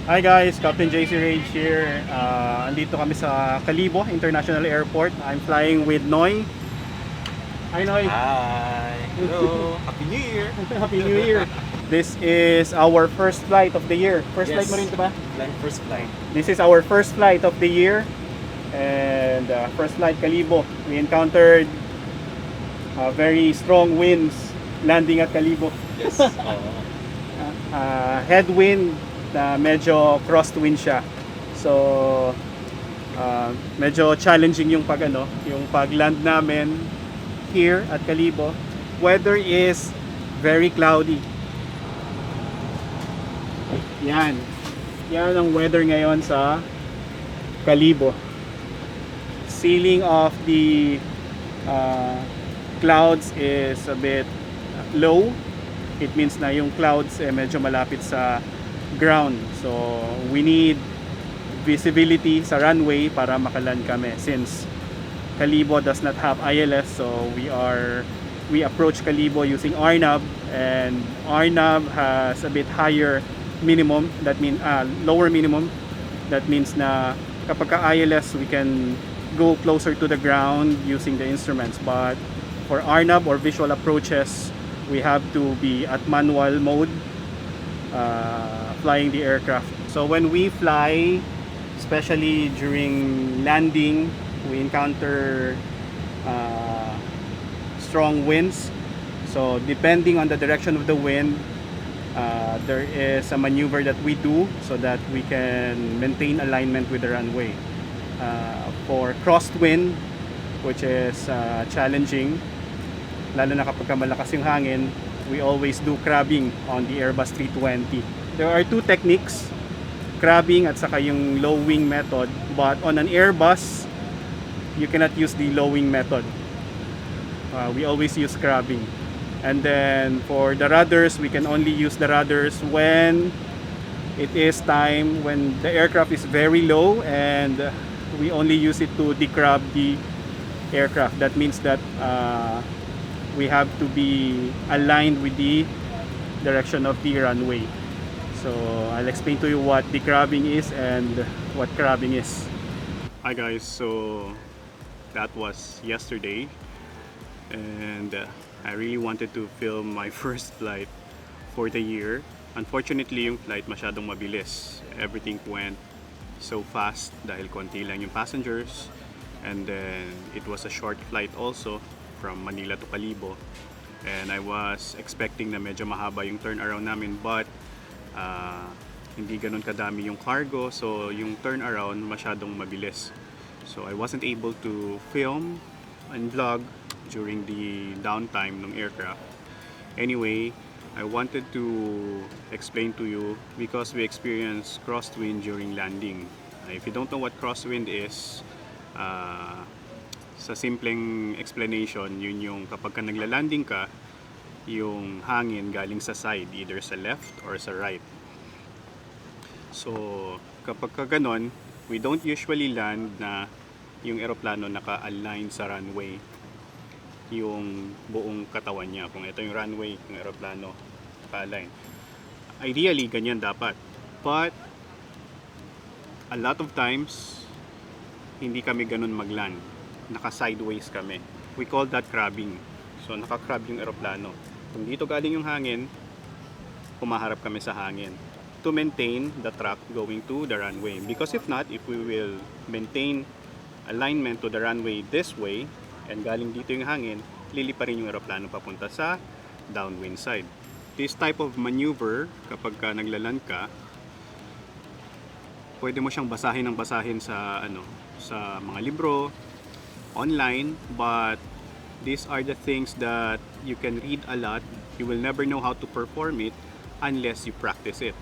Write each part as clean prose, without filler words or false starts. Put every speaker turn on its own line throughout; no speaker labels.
Hi guys, Captain JC Rage here. Andito kami sa Kalibo International Airport. I'm flying with Noy. Hi Noy.
Hi! Hello! Happy New Year!
Happy New Year. This is our first flight of the year. First
Yes.
flight mo rin ito ba?
First flight.
This is our first flight of the year. And first flight Kalibo. We encountered very strong winds landing at Kalibo.
Yes.
Headwind na medyo crosswind siya. So medyo challenging yung yung pag-land namin here at Kalibo. Weather is very cloudy. Yan. Yan ang weather ngayon sa Kalibo. Ceiling of the clouds is a bit low. It means na yung clouds medyo malapit sa ground. So we need visibility sa runway para makaland kami since Kalibo does not have ILS. So we approach Kalibo using RNAV, and RNAV has a bit higher minimum. That means lower minimum. That means na kapag ka ILS we can go closer to the ground using the instruments, but for RNAV or visual approaches we have to be at manual mode flying the aircraft. So when we fly, especially during landing, we encounter strong winds. So depending on the direction of the wind, there is a maneuver that we do so that we can maintain alignment with the runway. For crosswind, which is challenging, lalo na kapag malakas yung hangin, we always do crabbing on the Airbus 320. There are two techniques, crabbing at saka yung low wing method, but on an Airbus you cannot use the low wing method. We always use crabbing. And then for the rudders, we can only use the rudders when it is time when the aircraft is very low, and we only use it to decrab the aircraft. That means that we have to be aligned with the direction of the runway. So I'll explain to you what decrabbing is and what crabbing is. Hi guys, so that was yesterday, and I really wanted to film my first flight for the year. Unfortunately, yung flight masyadong mabilis. Everything went so fast dahil konti lang yung passengers, and then it was a short flight also from Manila to Kalibo, and I was expecting na medyo mahaba yung turnaround namin, but hindi ganun kadami yung cargo, so yung turnaround masyadong mabilis. So I wasn't able to film and vlog during the downtime ng aircraft. Anyway, I wanted to explain to you because we experienced crosswind during landing. If you don't know what crosswind is, sa simpleng explanation, yun yung kapag ka nagla-landing ka, yung hangin galing sa side, either sa left or sa right. So kapag ka ganon, we don't usually land na yung eroplano naka-align sa runway yung buong katawan niya. Kung ito yung runway, yung eroplano naka-align, ideally ganyan dapat, but a lot of times hindi kami ganun mag-land, naka-sideways kami. We call that crabbing. So naka-crab yung eroplano. Kung dito galing yung hangin, pumaharap kami sa hangin to maintain the track going to the runway. Because if not, if we will maintain alignment to the runway this way and galing dito yung hangin, lilipa rin yung eroplano papunta sa downwind side. This type of maneuver, kapag ka naglaland ka, pwede mo siyang basahin ng basahin sa sa mga libro, online, but these are the things that you can read a lot. You will never know how to perform it unless you practice it.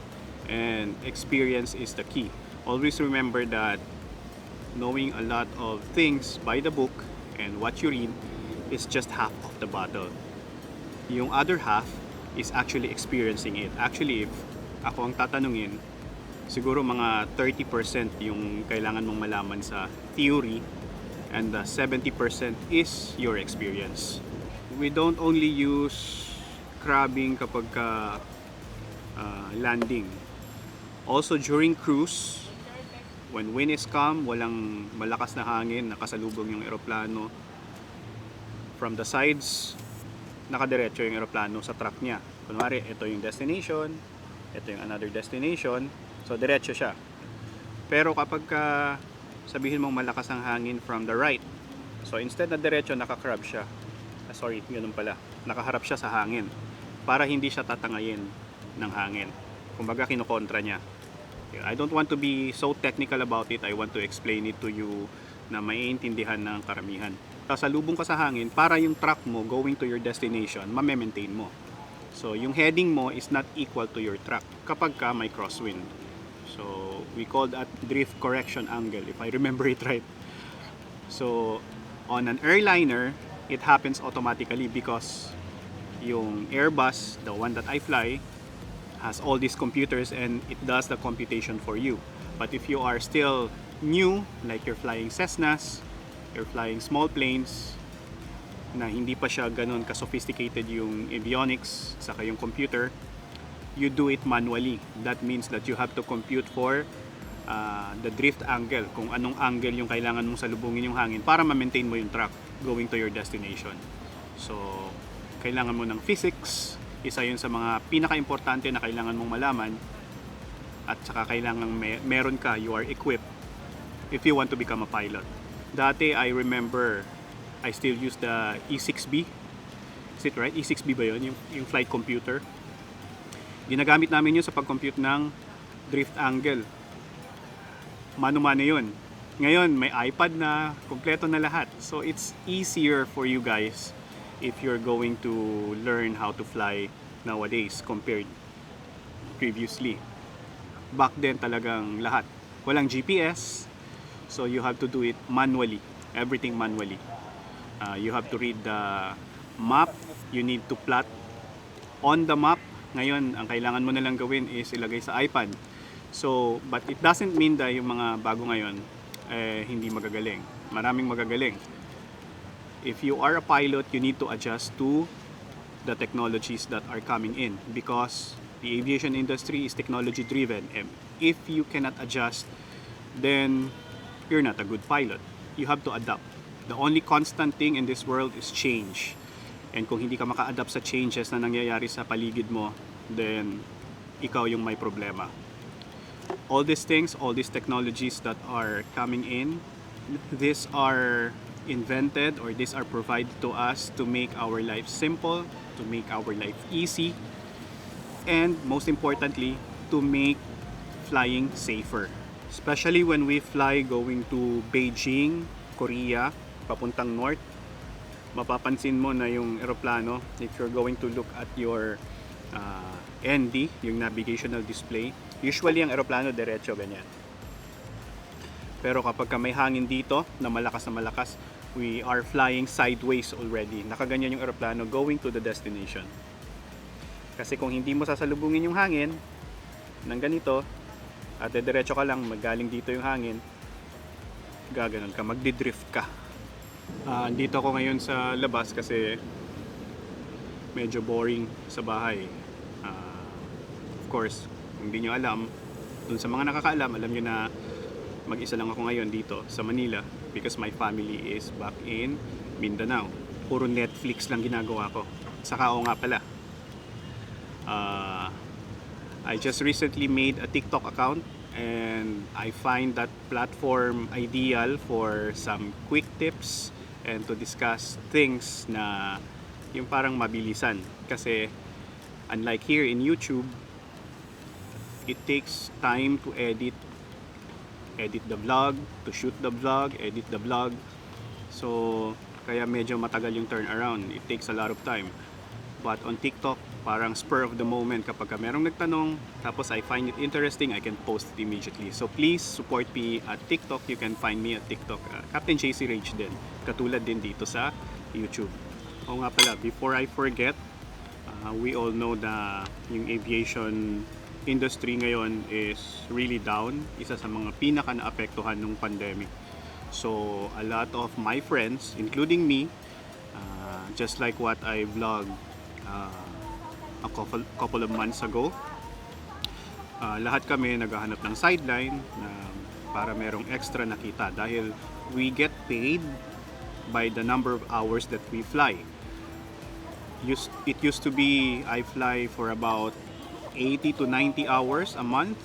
And experience is the key. Always remember that knowing a lot of things by the book and what you read is just half of the battle. Yung other half is actually experiencing it. Actually, if ako ang tatanungin, siguro mga 30% yung kailangan mong malaman sa theory, and 70% is your experience. We don't only use crabbing kapag landing. Also during cruise, when wind is calm, walang malakas na hangin, nakasalubong yung eroplano, from the sides, nakadiretso yung eroplano sa track niya. Kunwari, ito yung destination, ito yung another destination, so diretso siya. Pero kapag sabihin mong malakas ang hangin from the right, so instead na diretso, nakakrab siya. Sorry, ganun pala. Nakaharap siya sa hangin para hindi siya tatangayin ng hangin. Kumbaga, kinokontra niya. I don't want to be so technical about it. I want to explain it to you na maiintindihan ng karamihan. Sasalubong ka sa hangin para yung track mo going to your destination, ma-maintain mo. So, yung heading mo is not equal to your track kapag ka may crosswind. So, we call that drift correction angle, if I remember it right. So, on an airliner, it happens automatically because yung Airbus, the one that I fly, has all these computers and it does the computation for you. But if you are still new, like you're flying Cessnas, you're flying small planes, na hindi pa siya ganun ka-sophisticated yung avionics, saka yung computer, you do it manually. That means that you have to compute for the drift angle, kung anong angle yung kailangan mong salubungin yung hangin para ma-maintain mo yung track going to your destination. So, kailangan mo ng physics, isa yun sa mga pinaka-importante na kailangan mong malaman, at saka kailangan meron ka, you are equipped if you want to become a pilot. Dati, I remember, I still use the E6B. Is it right? E6B ba yun? Yung flight computer. Ginagamit namin yun sa pag-compute ng drift angle. Mano-mano yun. Ngayon, may iPad na, kompleto na lahat. So, it's easier for you guys if you're going to learn how to fly nowadays compared previously. Back then talagang lahat. Walang GPS, so you have to do it manually. Everything manually. You have to read the map. You need to plot on the map. Ngayon, ang kailangan mo na lang gawin is ilagay sa iPad. So, but it doesn't mean that yung mga bago ngayon hindi magagaling. Maraming magagaling. If you are a pilot, you need to adjust to the technologies that are coming in because the aviation industry is technology driven, and if you cannot adjust, then you're not a good pilot. You have to adapt. The only constant thing in this world is change. And kung hindi ka maka-adapt sa changes na nangyayari sa paligid mo, then ikaw yung may problema. All these things, all these technologies that are coming in, these are invented or these are provided to us to make our life simple, to make our life easy, and most importantly, to make flying safer. Especially when we fly going to Beijing, Korea, papuntang north, mapapansin mo na yung eroplano, if you're going to look at your ND, yung navigational display, usually ang eroplano diretso ganyan. Pero kapag may hangin dito na malakas, we are flying sideways already. Nakaganyan yung eroplano going to the destination. Kasi kung hindi mo sasalubungin yung hangin ng ganito, at diretso ka lang, magaling dito yung hangin, gaganon ka, magdidrift ka. Dito ako ngayon sa labas kasi medyo boring sa bahay. Of course, kung hindi nyo alam, dun sa mga nakakaalam, alam nyo na mag-isa lang ako ngayon dito sa Manila because my family is back in Mindanao. Puro Netflix lang ginagawa ko. Saka nga pala, I just recently made a TikTok account and I find that platform ideal for some quick tips and to discuss things na yung parang mabilisan. Kasi unlike here in YouTube, it takes time to edit the vlog, to shoot the vlog, edit the vlog. So, kaya medyo matagal yung turnaround. It takes a lot of time. But on TikTok, parang spur of the moment. Kapag merong nagtanong, tapos I find it interesting, I can post it immediately. So please support me at TikTok. You can find me at TikTok. Captain JC Rage din. Katulad din dito sa YouTube. O nga pala, before I forget, we all know na yung aviation industry ngayon is really down. Isa sa mga pinaka naapektuhan ng pandemic. So a lot of my friends, including me, just like what I vlogged a couple of months ago, lahat kami naghahanap ng sideline na para merong extra na kita dahil we get paid by the number of hours that we fly. It used to be I fly for about 80 to 90 hours a month.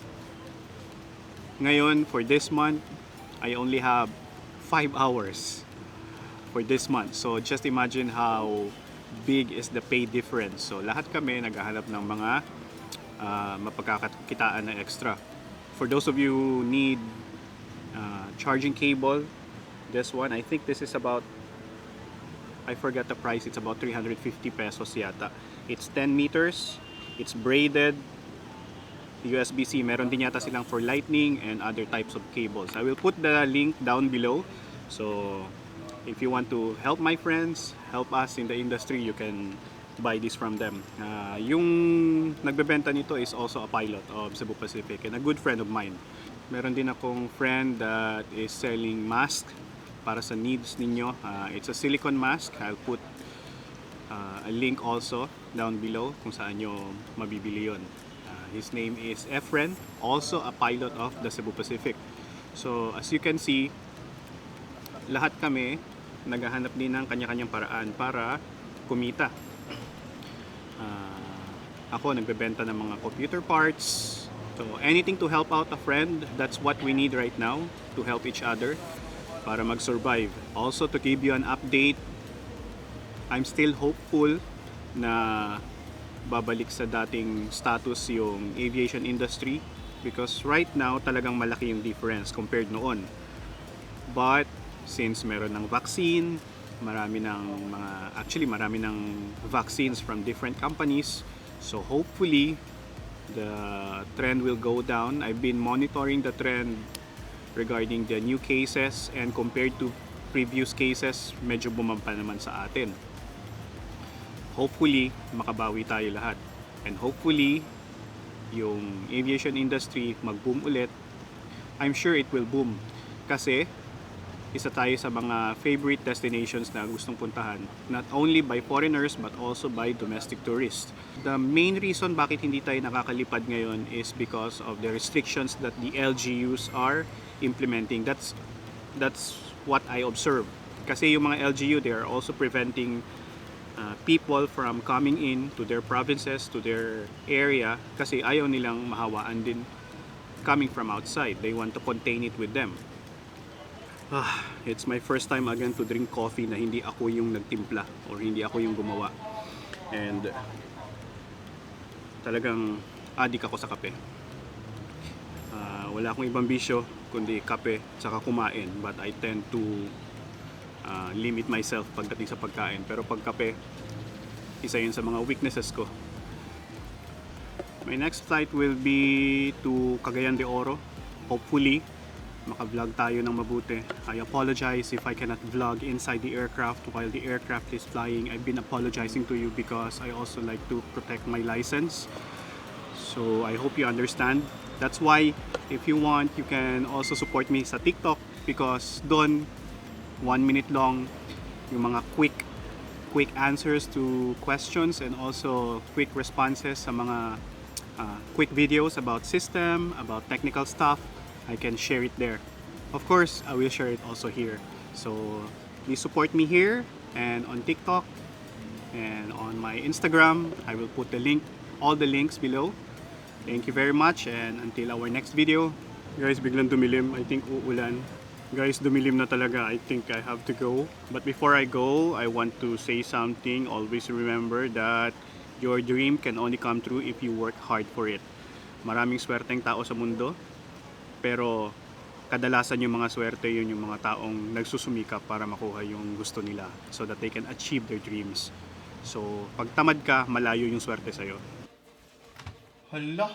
Ngayon, for this month, I only have 5 hours for this month. So just imagine how big is the pay difference. So lahat kami naghahanap ng mga mapagkakakitaan na extra. For those of you who need charging cable, this one, I think this is about, I forgot the price, it's about 350 pesos yata. It's 10 meters, it's braided, USB-C, meron din yata silang for lightning and other types of cables. I will put the link down below. So if you want to help my friends, help us in the industry, you can buy this from them. Yung nagbebenta nito is also a pilot of Cebu Pacific and a good friend of mine. Meron din akong friend that is selling mask para sa needs ninyo. It's a silicone mask. I'll put a link also down below kung saan nyo mabibili yun. His name is Efren, also a pilot of the Cebu Pacific. So as you can see, lahat kami naghahanap din ng kanya-kanyang paraan para kumita. Ako nagbebenta ng mga computer parts. So anything to help out a friend, that's what we need right now, to help each other para mag-survive. Also to give you an update, I'm still hopeful na babalik sa dating status yung aviation industry because right now talagang malaki yung difference compared noon. But since meron ng vaccine, marami ng vaccines from different companies, so hopefully the trend will go down. I've been monitoring the trend regarding the new cases and compared to previous cases, medyo bumaba naman sa atin. Hopefully, makabawi tayo lahat. And hopefully, yung aviation industry mag-boom ulit. I'm sure it will boom. Kasi, isa tayo sa mga favorite destinations na gustong puntahan. Not only by foreigners, but also by domestic tourists. The main reason bakit hindi tayo nakakalipad ngayon is because of the restrictions that the LGUs are implementing. That's what I observe. Kasi yung mga LGU, they are also preventing people from coming in to their provinces, to their area kasi ayaw nilang mahawaan din coming from outside. They want to contain it with them. It's my first time again to drink coffee na hindi ako yung nagtimpla or hindi ako yung gumawa. And talagang adik ako sa kape. Wala akong ibang bisyo kundi kape tsaka kumain, but I tend to limit myself pagdating sa pagkain. Pero pag kape, isa yun sa mga weaknesses ko. My next flight will be to Cagayan de Oro. Hopefully, maka-vlog tayo ng mabuti. I apologize if I cannot vlog inside the aircraft while the aircraft is flying. I've been apologizing to you because I also like to protect my license. So I hope you understand. That's why, if you want, you can also support me sa TikTok because doon 1 minute long yung mga quick answers to questions and also quick responses sa mga quick videos about system, about technical stuff. I can share it there. Of course, I will share it also here. So please support me here and on TikTok and on my Instagram. I will put all the links below. Thank you very much and until our next video. Guys, biglang dumilim. I think uulan. Guys, dumilim na talaga. I think I have to go. But before I go, I want to say something. Always remember that your dream can only come true if you work hard for it. Maraming swerteng tao sa mundo. Pero kadalasan yung mga swerte, yun yung mga taong nagsusumikap para makuha yung gusto nila so that they can achieve their dreams. So, pag tamad ka, malayo yung swerte sa'yo. Hala,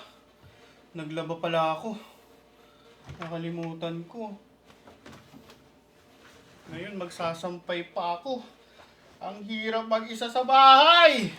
naglaba pala ako. Nakalimutan ko. Ngayon magsasampay pa ako. Ang hirap mag-isa sa bahay!